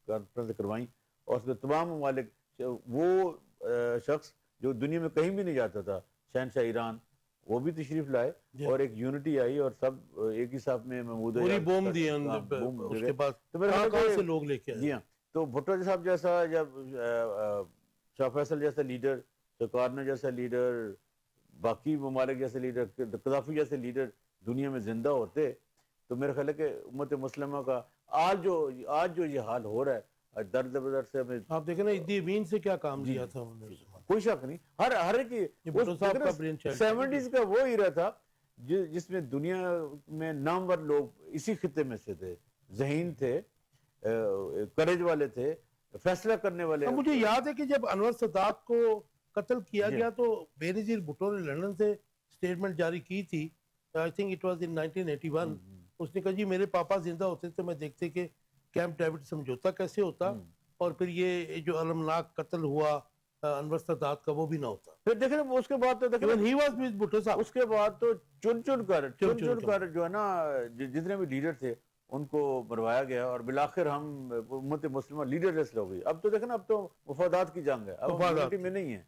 B: کانفرنس کروائیں, اور اس میں تمام ممالک, وہ شخص جو دنیا میں کہیں بھی نہیں جاتا تھا, شہنشاہ ایران, وہ بھی تشریف لائے, اور ایک یونٹی آئی, اور سب ایک ہی صاحب میں محمود
A: پوری بوم دی اس کے بعد.
B: تو میرے خیال
A: سے لوگ لے کے آئے.
B: جی ہاں, تو بھٹو صاحب جیسا, جب شاہ فیصل جیسا لیڈر, سکارنا جیسا لیڈر, باقی ممالک جیسے لیڈر, قذافی جیسے لیڈر دنیا میں زندہ ہوتے, تو میرے خیال ہے کہ امت مسلمہ کا آج جو یہ حال ہو رہا ہے, درد بدر سے ہمیں,
A: آپ دیکھیں نا ایدی امین سے کیا کام دیا تھا انہوں نے,
B: کوئی شک نہیں. ہر ایک 70s کا وہ ایرا تھا جس میں دنیا میں نامور لوگ اسی خطے میں سے تھے, ذہین تھے, کریج والے تھے, فیصلہ کرنے والے.
A: مجھے یاد ہے کہ جب انور سادات کو قتل کیا گیا تو بے نظیر بھٹو نے لندن سے سٹیٹمنٹ جاری کی تھی, I think it was in 1981. اس نے کہا جی میرے پاپا زندہ ہوتے تو میں دیکھتے کہ کیمپ ڈیوڈ سمجھوتا کیسے ہوتا, اور پھر یہ جو المناک قتل ہوا انور سادات کا وہ بھی نہ ہوتا.
B: پھر دیکھیں اس کے بعد تو
A: he was with بھٹو صاحب,
B: اس کے بعد تو چن چن کر جو ہے نا, جتنے بھی لیڈر تھے ان کو مروایا گیا, اور بالآخر ہم امت مسلمہ لیڈر لیس ہو گئی. اب تو دیکھیں نا, اب تو مفادات کی جنگ ہے, اب یونٹی میں نہیں ہے,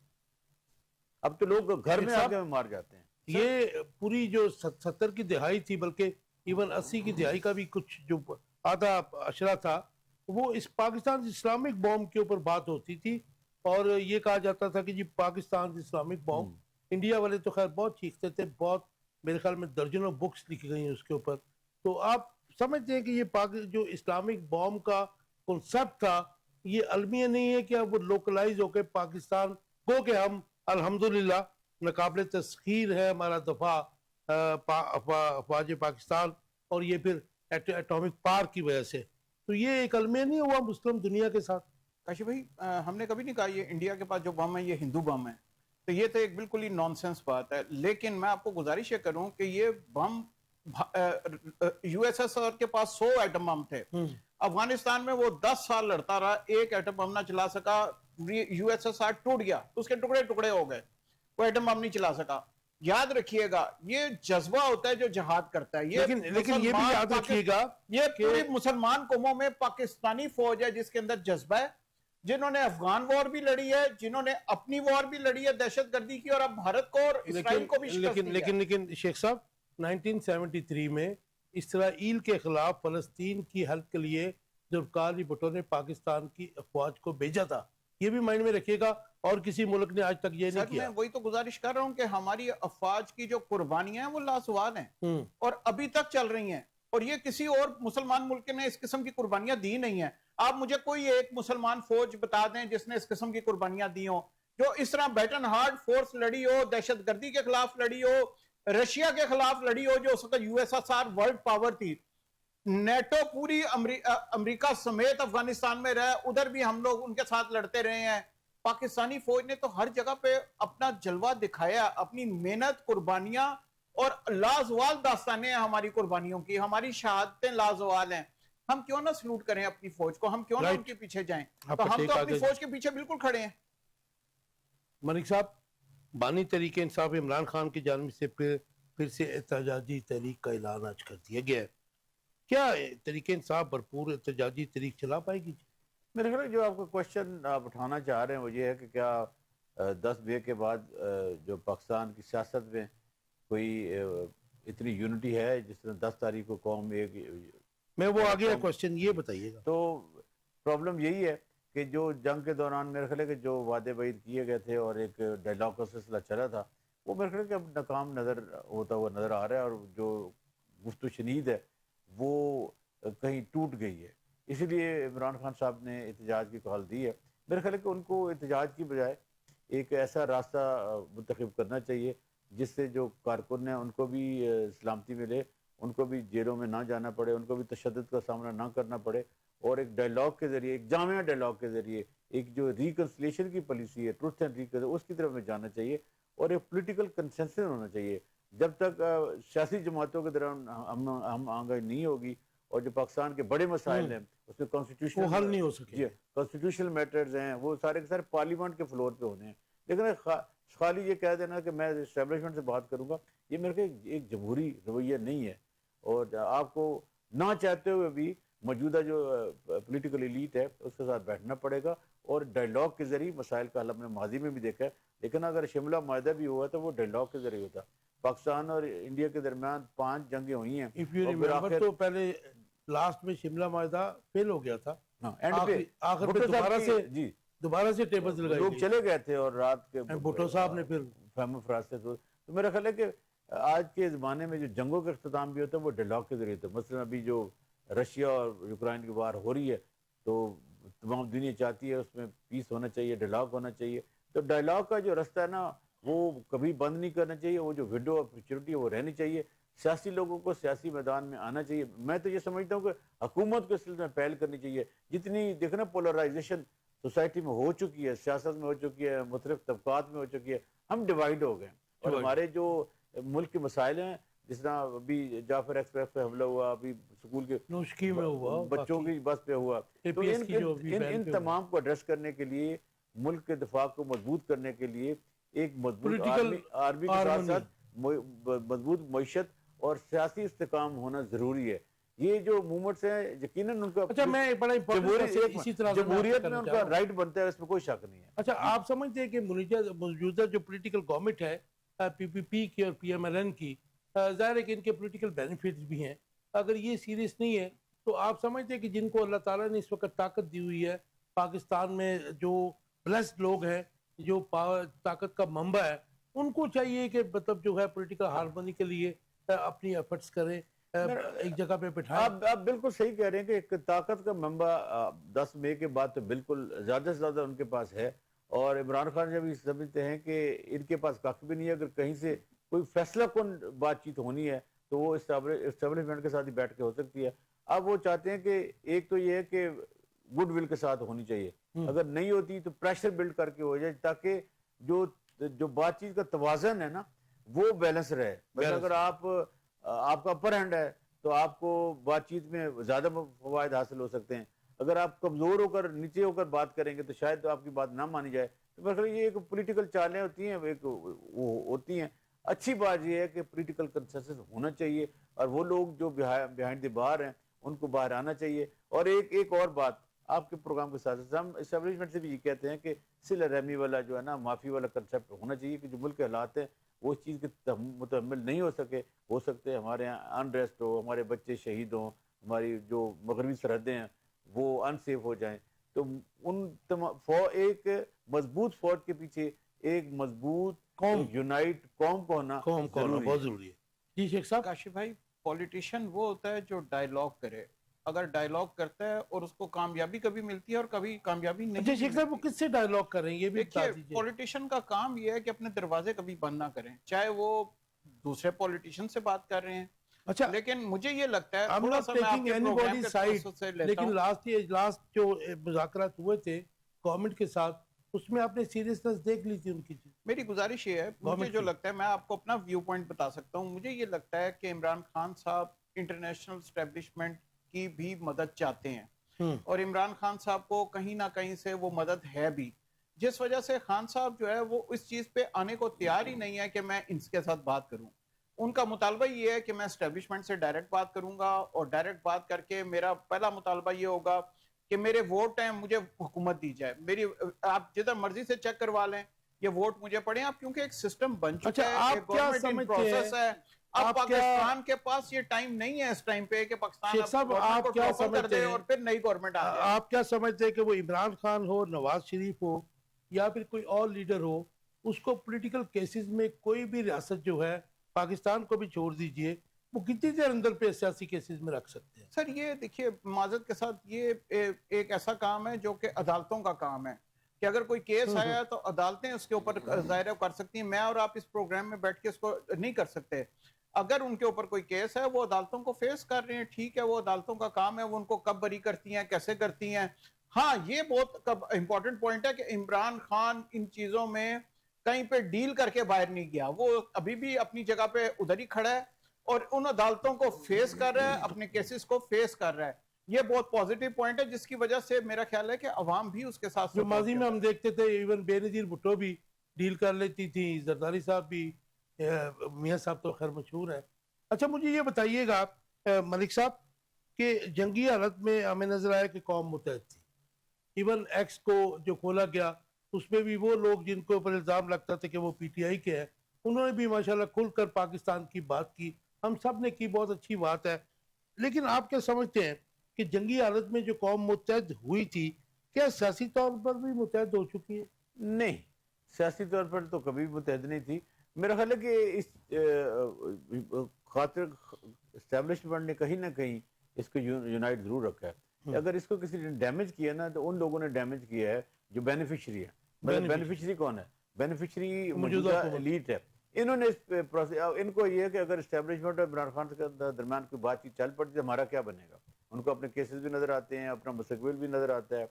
B: اب تو لوگ گھر میں آ کے مار جاتے ہیں.
A: یہ پوری جو 70 کی دہائی تھی, بلکہ ایون 80 کی دہائی کا بھی کچھ جو آدھا اشرا تھا, وہ اس پاکستان اسلامک بام کے اوپر بات ہوتی تھی, اور یہ کہا جاتا تھا کہ جی پاکستان اسلامک بام. انڈیا والے تو خیر بہت چیختے تھے, بہت میرے خیال میں درجنوں بکس لکھی گئی ہیں اس کے اوپر. تو آپ سمجھتے ہیں کہ یہ جو اسلامک بام کا کنسپٹ تھا, یہ المیہ نہیں ہے کہ اب وہ لوکلائز ہو کے پاکستان کو, کہ ہم الحمدللہ ناقابل تسخیر ہے ہمارا دفاع افواج پاکستان, اور یہ پھر ایٹامک پار کی وجہ سے, تو یہ ایک المیہ نہیں ہوا مسلم دنیا کے ساتھ.
C: کاشف بھائی, ہم نے کبھی نہیں کہا یہ انڈیا کے پاس جو بم ہے یہ ہندو بم ہے, تو یہ تو ایک بالکل ہی نان سینس بات ہے. لیکن میں آپ کو گزارش یہ کروں کہ یہ بم یو ایس ایس آر کے پاس 100 ایٹم بم تھے, افغانستان میں وہ 10 سال لڑتا رہا, ایک ایٹم بم نہ چلا سکا, یو ایس ایس آر ٹوٹ گیا, اس کے ٹکڑے ٹکڑے ہو گئے, وہ ایٹم بم نہیں چلا سکا. یاد رکھیے گا یہ جذبہ ہوتا ہے جو جہاد کرتا ہے.
A: لیکن یہ بھی یاد رکھیے گا,
C: یہ پوری مسلمان قوموں میں پاکستانی فوج ہے جس کے اندر جذبہ ہے, جنہوں نے افغان وار بھی لڑی ہے, جنہوں نے اپنی وار بھی لڑی ہے دہشت گردی کی, اور اب بھارت کو اور اسرائیل کو بھی شکست دی ہے.
A: لیکن شیخ صاحب 1973 میں اسرائیل کے خلاف فلسطین کی ہیلپ کے لیے ذوالفقار علی بھٹو نے پاکستان کی افواج کو بھیجا تھا, یہ بھی مائنڈ میں رکھیے گا, اور کسی ملک نے آج تک یہ نہیں کیا.
C: میں وہی تو گزارش کر رہا ہوں کہ ہماری افواج کی جو قربانیاں ہیں وہ لاسوال ہیں, اور ابھی تک چل رہی ہیں, اور یہ کسی اور مسلمان ملک نے اس قسم کی قربانیاں دی نہیں ہیں. آپ مجھے کوئی ایک مسلمان فوج بتا دیں جس نے اس قسم کی قربانیاں دی ہوں, جو اس طرح بیٹن ہارڈ فورس لڑی ہو, دہشت گردی کے خلاف لڑی ہو, رشیا کے خلاف لڑی ہو جو اس وقت U S S R world power تھی. نیٹو پوری امریکہ سمیت افغانستان میں رہے, ادھر بھی ہم لوگ ان کے ساتھ لڑتے رہے ہیں. پاکستانی فوج نے تو ہر جگہ پہ اپنا جلوہ دکھایا, اپنی محنت, قربانیاں, اور لازوال داستانیں ہیں ہماری قربانیوں کی, ہماری شہادتیں لازوال ہیں. ہم کیوں نہ سلوٹ کریں اپنی فوج کو, ہم کیوں نہ ان کے پیچھے جائیں؟ تو ہم تو اپنی فوج کے پیچھے بالکل کھڑے ہیں.
A: ملک صاحب, بانی تحریک انصاف عمران خان کی جانب سے پھر سے احتجاجی تحریک کا اعلان آج کر دیا گیا ہے. کیا تحریک انصاف بھرپور احتجاجی تحریک چلا پائے گی؟
B: میرے خیال جو آپ کا کوشچن آپ اٹھانا چاہ رہے ہیں وہ یہ ہے کہ کیا 10 مئی کے بعد جو پاکستان کی سیاست میں کوئی اتنی یونٹی ہے جس طرح 10 تاریخ کو قوم ایک,
A: میں وہ آگے کوشچن یہ بتائیے گا.
B: تو پرابلم یہی ہے کہ جو جنگ کے دوران میرے خیال ہے کہ جو وعدے بعید کیے گئے تھے اور ایک ڈائلاگ کا سلسلہ چلا تھا وہ میرے خیال ہے کہ اب ناکام نظر ہوتا ہوا نظر آ رہا ہے, اور جو گفت و شنید ہے وہ کہیں ٹوٹ گئی ہے. اسی لیے عمران خان صاحب نے احتجاج کی کال دی ہے. میرے خیال ہے کہ ان کو احتجاج کی بجائے ایک ایسا راستہ منتخب کرنا چاہیے جس سے جو کارکن ہیں ان کو بھی سلامتی ملے, ان کو بھی جیلوں میں نہ جانا پڑے, ان کو بھی تشدد کا سامنا نہ کرنا پڑے, اور ایک ڈائلاگ کے ذریعے, ایک جامع ڈائلاگ کے ذریعے ایک جو ریکنسلیشن کی پالیسی ہے, ٹروتھ اینڈ ریکنسلیشن, اس کی طرف میں جانا چاہیے, اور ایک پولیٹیکل کنسنسس ہونا چاہیے. جب تک سیاسی جماعتوں کے درمیان ہم آنگائی نہیں ہوگی اور جو پاکستان کے بڑے مسائل ہیں اس میں
A: وہ حل نہیں ہو سکے,
B: کانسٹیٹیوشنل میٹرز ہیں, وہ سارے کے سارے پارلیمنٹ کے فلور پہ ہونے ہیں. لیکن خالی یہ کہہ دینا کہ میں اسٹیبلشمنٹ سے بات کروں گا, یہ میرے کو ایک جمہوری رویہ نہیں ہے. اور آپ کو نہ چاہتے ہوئے بھی موجودہ جو پولیٹیکل ایلیٹ ہے اس کے ساتھ بیٹھنا پڑے گا, اور ڈائلاگ کے ذریعے مسائل کا حل ہم نے ماضی میں بھی دیکھا ہے. لیکن اگر شملہ معاہدہ بھی ہوا تو وہ ڈائلاگ کے ذریعے ہوتا. پاکستان اور انڈیا کے درمیان 5 جنگیں ہوئی ہیں,
A: تو پہلے لاسٹ میں شملہ معاہدہ فیل ہو گیا تھا,
B: آخر پہ
A: دوبارہ سے ٹیبلز لگائی
B: لوگ چلے گئے تھے, اور رات کے
A: بھٹو صاحب نے پھر
B: فہم و فراز سے. تو میرا خیال ہے کہ آج کے زمانے میں جو جنگوں کا اختتام بھی ہوتا ہے وہ ڈائلاگ کے ذریعے ہوتا ہے. مثلا ابھی جو رشیا اور یوکرائن کی وار ہو رہی ہے تو تمام دنیا چاہتی ہے اس میں پیس ہونا چاہیے, ڈائلاگ ہونا چاہیے. تو ڈائلاگ کا جو رستہ ہے نا وہ کبھی بند نہیں کرنا چاہیے, وہ جو ونڈو آف اپرچونٹی ہے وہ رہنی چاہیے. سیاسی لوگوں کو سیاسی میدان میں آنا چاہیے. میں تو یہ سمجھتا ہوں کہ حکومت کو اس سلسلے میں پہل کرنی چاہیے. جتنی دیکھنا پولرائزیشن سوسائٹی میں ہو چکی ہے, سیاست میں ہو چکی ہے, مختلف طبقات میں ہو چکی ہے, ہم ڈیوائیڈ ہو گئے. اور ہمارے جو ملک کے مسائل ہیں, جس طرح ابھی جعفر ایکسپریس پہ حملہ ہوا, ابھی سکول کے
A: نوشکی میں ہوا,
B: بچوں کی بس پہ ہوا, تو ان تمام کو ایڈریس کرنے کے لیے, ملک کے دفاع کو مضبوط کرنے کے لیے ایک مضبوط آرمی کے ساتھ ساتھ مضبوط معیشت اور سیاسی استحکام ہونا ضروری ہے. یہ جو موومنٹس ہیں یقیناً ان کا جمہوریت میں ان کا رائٹ بنتا ہے, اس میں کوئی شک نہیں ہے.
A: اچھا, آپ سمجھتے ہیں کہ موجودہ جو پولیٹیکل گورنمنٹ ہے پی پی پی کی اور پی ایم ایل این کی, ظاہر ہے کہ ان کے پولیٹیکل بینیفٹس بھی ہیں, اگر یہ سیریس نہیں ہے تو آپ سمجھتے ہیں کہ جن کو اللہ تعالیٰ نے اس وقت طاقت دی ہوئی ہے, پاکستان میں جو بلیسڈ لوگ ہیں, جو طاقت کا منبع ہے, ان کو چاہیے کہ مطلب جو ہے پولیٹیکل ہارمونی کے لیے اپنی ایفرٹس کریں, ایک جگہ پہ بٹھائیں.
B: آپ بالکل صحیح کہہ رہے ہیں کہ ایک طاقت کا منبع 10 مئی کے بعد تو بالکل زیادہ سے زیادہ ان کے پاس ہے. اور عمران خان جب یہ سمجھتے ہیں کہ ان کے پاس کافی بھی نہیں ہے, اگر کہیں سے کوئی فیصلہ کن بات چیت ہونی ہے تو وہ اسٹیبلشمنٹ کے ساتھ ہی بیٹھ کے ہو سکتی ہے. اب وہ چاہتے ہیں کہ ایک تو یہ ہے کہ گڈ ول کے ساتھ ہونی چاہیے, اگر نہیں ہوتی تو پریشر بلڈ کر کے ہو جائے, تاکہ جو بات چیت کا توازن ہے نا وہ بیلنس رہے. اگر آپ کا اپر ہینڈ ہے تو آپ کو بات چیت میں زیادہ فوائد حاصل ہو سکتے ہیں. اگر آپ کمزور ہو کر نیچے ہو کر بات کریں گے تو شاید تو آپ کی بات نہ مانی جائے. تو میرے یہ ایک پولیٹیکل چالیں ہوتی ہیں, ایک وہ ہوتی ہیں. اچھی بات یہ ہے کہ پولیٹیکل کنسنسس ہونا چاہیے, اور وہ لوگ جو بیہائنڈ دی بار ہیں ان کو باہر آنا چاہیے. اور ایک اور بات آپ کے پروگرام کے ساتھ ہم اسٹیبلشمنٹ سے بھی یہ کہتے ہیں کہ صلہ رحمی والا جو ہے نا, معافی والا کنسیپٹ ہونا چاہیے, کہ جو ملک کے حالات ہیں وہ اس چیز کے متحمل نہیں ہو سکتے. ہمارے یہاں انریسٹ ہو, ہمارے بچے شہید ہوں, ہماری جو مغربی سرحدیں ہیں وہ انسیف ہو جائیں, تو ایک مضبوط فوج کے پیچھے ایک مضبوط قوم, یونائٹ قوم کو ہونا
A: بہت ضروری ہے. جی شیخ صاحب.
C: کاشف بھائی, پولیٹیشین وہ ہوتا ہے جو ڈائلاگ کرے. اگر ڈائلاگ کرتا ہے اور اس کو کامیابی کبھی ملتی ہے اور کبھی کامیابی نہیں
A: اچھا شیخ صاحب وہ
C: ملتی.
A: کس سے ڈائلاگ کر رہے ہیں یہ بھی بتا
C: دیکھیے
A: دیجیے.
C: پولیٹیشین کا کام یہ ہے کہ اپنے دروازے کبھی بند نہ کریں, چاہے وہ دوسرے پولیٹیشین سے بات کر رہے ہیں.
A: اچھا
C: لیکن مجھے یہ لگتا ہے
A: I'm
C: تھوڑا
A: not
C: سا میں آپ
A: taking
C: کے پروگرام
A: anybody's
C: کے
A: side,
C: توسط سے لیتا
A: لیکن
C: ہوں.
A: لاسٹ جو مذاکرات ہوئے تھے گورنمنٹ کے ساتھ اس میں آپ نے سیریسنس دیکھ لی تھی ان کی.
C: میری گزارش یہ ہے, مجھے
A: گورنمنٹ
C: جو
A: کی.
C: لگتا ہے میں آپ کو اپنا ویو پوائنٹ بتا سکتا ہوں. مجھے یہ لگتا ہے کہ عمران خان صاحب انٹرنیشنل اسٹیبلشمنٹ کی بھی مدد چاہتے ہیں, اور عمران خان صاحب کو کہیں نہ کہیں سے وہ مدد ہے بھی, جس وجہ سے خان صاحب جو ہے وہ اس چیز پہ آنے کو تیار ہی نہیں ہے کہ میں ان کے ساتھ بات کروں. ان کا مطالبہ یہ ہے کہ میں اسٹیبلشمنٹ سے ڈائریکٹ بات کروں گا, اور ڈائریکٹ بات کر کے میرا پہلا مطالبہ یہ ہوگا کہ میرے ووٹ ہیں مجھے حکومت دی جائے. میری آپ جدھر مرضی سے چیک کروا لیں, یہ ووٹ مجھے پڑے آپ, کیونکہ ایک سسٹم بن چکا ہے,
A: آپ
C: ایک
A: کیا
C: گورنمنٹ ان
A: سمجھتے ہیں,
C: پروسیس ہے. اب
A: آپ
C: پاکستان کے پاس یہ ٹائم نہیں ہے اس ٹائم پہ کہ پاکستان
A: شیخ
C: اب
A: صاحب
C: گورنمنٹ کو
A: آپ کیا
C: ٹاپل کر
A: سمجھتے
C: دے
A: ہیں,
C: اور پھر نئی گورنمنٹ آ جائے.
A: آپ کیا سمجھتے ہیں کہ وہ عمران خان ہو, نواز شریف ہو, یا پھر کوئی اور لیڈر ہو, اس کو پولیٹیکل کیسز میں کوئی بھی ریاست جو ہے پاکستان کو بھی چھوڑ دیجئے, وہ کتنی دیر اندر پہ سیاسی کیسز میں رکھ سکتے ہیں؟
C: سر یہ دیکھیے معذرت کے ساتھ یہ ایک ایسا کام ہے جو کہ عدالتوں کا کام ہے, کہ اگر کوئی کیس آیا تو عدالتیں اس کے اوپر ظاہر کر سکتی ہیں. میں اور آپ اس پروگرام میں بیٹھ کے اس کو نہیں کر سکتے. اگر ان کے اوپر کوئی کیس ہے وہ عدالتوں کو فیس کر رہے ہیں, ٹھیک ہے, وہ عدالتوں کا کام ہے, وہ ان کو کب بری کرتی ہیں, کیسے کرتی ہیں. ہاں یہ بہت امپورٹنٹ پوائنٹ ہے کہ عمران خان ان چیزوں میں کہیں پہ ڈیل کر کے باہر نہیں گیا, وہ ابھی بھی اپنی جگہ پہ ادھر ہی کھڑا ہے اور ان عدالتوں کو فیس کر رہا ہے, اپنے کیسز کو فیس کر رہا ہے. یہ بہت پازیٹیو پوائنٹ ہے جس کی وجہ سے میرا خیال ہے کہ عوام بھی اس کے ساتھ
A: جو
C: سپورٹ
A: ماضی میں
C: کرتا
A: ہم
C: ہے.
A: دیکھتے تھے ایون بے نظیر بھٹو بھی ڈیل کر لیتی تھی, زرداری صاحب بھی, میاں صاحب تو خیر مشہور ہے. اچھا مجھے یہ بتائیے گا ملک صاحب کہ جنگی حالت میں ہمیں نظر آیا کہ قوم متحد تھی. ایون ایکس کو جو کھولا گیا اس میں بھی وہ لوگ جن کے اوپر الزام لگتا تھا کہ وہ پی ٹی آئی کے ہیں, انہوں نے بھی ماشاءاللہ کھل کر پاکستان کی بات کی, ہم سب نے کی, بہت اچھی بات ہے. لیکن آپ کیا سمجھتے ہیں کہ جنگی حالت میں جو قوم متحد ہوئی تھی کیا سیاسی طور پر بھی متحد ہو چکی ہے؟
B: نہیں, سیاسی طور پر تو کبھی متحد نہیں تھی. میرا خیال ہے کہ اس خاطر اسٹیبلشمنٹ نے کہیں نہ کہیں اس کو یونائٹ ضرور رکھا ہے. اگر اس کو کسی نے ڈیمیج کیا نا تو ان لوگوں نے ڈیمیج کیا ہے جو بینیفیشری ہے. بینیفیشری کون ہے؟ بینیفیشری موجودہ ایلیٹ ہے. انہوں نے ان کو یہ ہے کہ اگر اسٹیبلشمنٹ اور عمران خان کے درمیان کوئی بات چیت چل پڑتی تو ہمارا کیا بنے گا. ان کو اپنے کیسز بھی نظر آتے ہیں, اپنا مستقبل بھی نظر آتا ہے,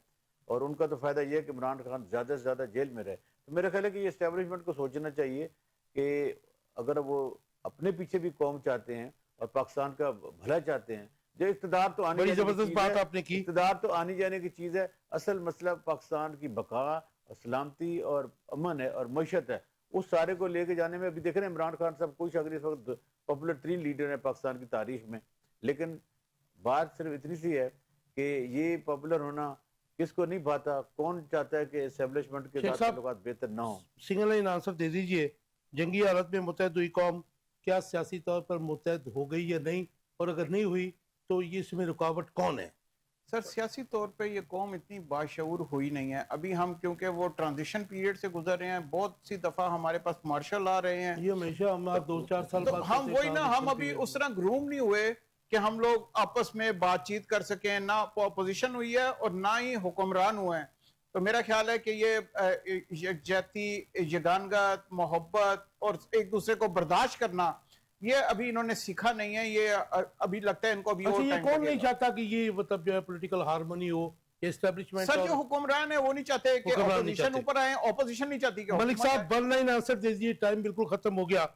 B: اور ان کا تو فائدہ یہ ہے کہ عمران خان زیادہ سے زیادہ جیل میں رہے. تو میرا خیال ہے کہ یہ اسٹیبلشمنٹ کو سوچنا چاہیے کہ اگر وہ اپنے پیچھے بھی قوم چاہتے ہیں اور پاکستان کا بھلا چاہتے ہیں, جو اقتدار تو آنے
A: بڑی
B: جانے کی
A: زبردست
B: چیز
A: بات
B: ہے,
A: آپ نے کی.
B: اقتدار تو آنے جانے کی چیز ہے, اصل مسئلہ پاکستان کی بقا اور سلامتی اور امن ہے اور معیشت ہے. اس سارے کو لے کے جانے میں ابھی دیکھ رہے ہیں عمران خان صاحب کوئی شک نہیں, اس وقت پاپولر 3 لیڈر ہیں پاکستان کی تاریخ میں, لیکن بات صرف اتنی سی ہے کہ یہ پاپولر ہونا کس کو نہیں بھاتا, کون چاہتا ہے کہ اسٹیبلشمنٹ کے ساتھ تعلقات بہتر نہ ہوں.
A: سنگل لائن آنسر دے دیجئے, جنگی حالت میں متحد ہوئی قوم کیا سیاسی طور پر متحد ہو گئی یا نہیں, اور اگر نہیں ہوئی تو یہ اس میں رکاوٹ کون ہے؟
C: سر سیاسی طور پہ یہ قوم اتنی باشعور ہوئی نہیں ہے ابھی. ہم کیونکہ وہ ٹرانزیشن پیریڈ سے گزر رہے ہیں, بہت سی دفعہ ہمارے پاس مارشل آ رہے ہیں,
A: یہ ہمیشہ ہمارا 2-4 سال
C: تو
A: بعد
C: ہم وہی نا, ہم ابھی اس طرح گروم نہیں ہوئے کہ ہم لوگ آپس میں بات چیت کر سکیں. نہ اپوزیشن ہوئی ہے اور نہ ہی حکمران ہوئے ہیں. تو میرا خیال ہے کہ یہ یکجہتی, یگانگت, محبت اور ایک دوسرے کو برداشت کرنا, یہ ابھی انہوں نے سیکھا نہیں ہے. یہ ابھی لگتا ہے ان کو ابھی اور
A: اچھا یہ
C: ٹائم
A: کون
C: لگے
A: نہیں
C: گا.
A: چاہتا کہ یہ مطلب جو ہے پولیٹیکل ہارمونی ہو, یہ اسٹیبلشمنٹ
C: سر
A: اور
C: جو حکمران ہے وہ نہیں چاہتے کہ
A: حکمران نہیں
C: اپوزیشن
A: چاہتے.
C: اوپر آئیں, اپوزیشن نہیں چاہتی کہ
A: ملک
C: حکومت
A: صاحب
C: آئے.
A: ون لائن آنسر دے دیجیے, ٹائم بالکل ختم ہو گیا.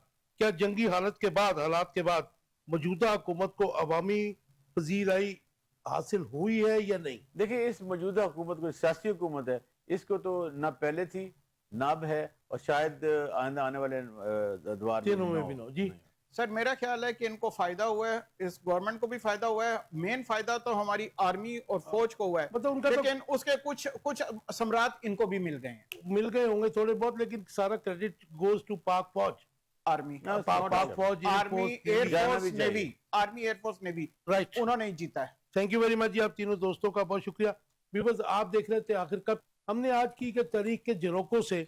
A: کیا جنگی حالت کے بعد, حالات کے بعد موجودہ حکومت کو عوامی پذیرائی حاصل ہوئی ہے یا نہیں؟
B: دیکھیں اس موجودہ حکومت کو, سیاسی حکومت ہے, اس کو تو نہ پہلے تھی نہ اب ہے, اور شاید آئندہ آنے والے ادوار
A: تینوں میں بھی نہ ہو. جی
C: سر میرا خیال ہے کہ ان کو فائدہ ہوا ہے, اس گورنمنٹ کو بھی فائدہ ہوا ہے. مین فائدہ تو ہماری آرمی اور فوج کو ہوا ہے,
A: مطلب ان کا تو
C: لیکن اس کے کچھ ثمرات ان کو بھی مل گئے ہیں.
A: مل گئے ہوں گے تھوڑے بہت, لیکن سارا کریڈٹ گوز ٹو پاک فوج.
C: آرمی,
A: پاک فوج,
C: army, air force, navy, army, air force, navy,
A: right.
C: انہوں نے جیتا ہے.
A: تھینک یو ویری مچ جی, آپ تینوں دوستوں کا بہت شکریہ. ویورز آپ دیکھ رہے تھے آخر کب. ہم نے آج کی کہ تاریخ کے جھروکوں سے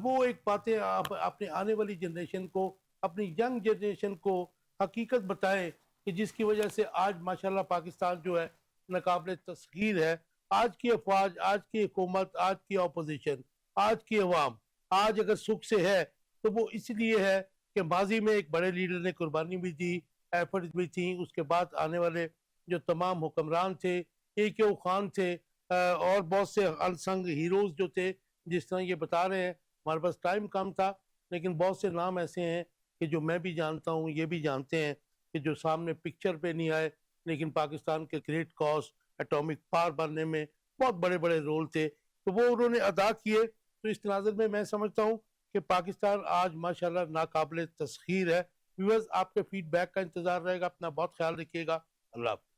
A: وہ ایک باتیں آپ اپنے آنے والی جنریشن کو, اپنی ینگ جنریشن کو حقیقت بتائیں کہ جس کی وجہ سے آج ماشاءاللہ پاکستان جو ہے ناقابل تسخیر ہے. آج کی افواج، آج کی حکومت، آج کی اپوزیشن، آج کی عوام آج اگر سکھ سے ہے تو وہ اس لیے ہے کہ ماضی میں ایک بڑے لیڈر نے قربانی بھی دی، ایفرٹ بھی تھیں. اس کے بعد آنے والے جو تمام حکمران تھے، اے خان تھے، اور بہت سے انسنگ ہیروز جو تھے، جس طرح یہ بتا رہے ہیں. ہمارے پاس ٹائم کم تھا لیکن بہت سے نام ایسے ہیں کہ جو میں بھی جانتا ہوں، یہ بھی جانتے ہیں، کہ جو سامنے پکچر پہ نہیں آئے لیکن پاکستان کے گریٹ کاز ایٹامک پاور بننے میں بہت بڑے بڑے رول تھے، تو وہ انہوں نے ادا کیے. تو اس تناظر میں سمجھتا ہوں کہ پاکستان آج ماشاءاللہ ناقابل تسخیر ہے. ویورز، آپ کے فیڈ بیک کا انتظار رہے گا. اپنا بہت خیال رکھیے گا. اللہ حافظ.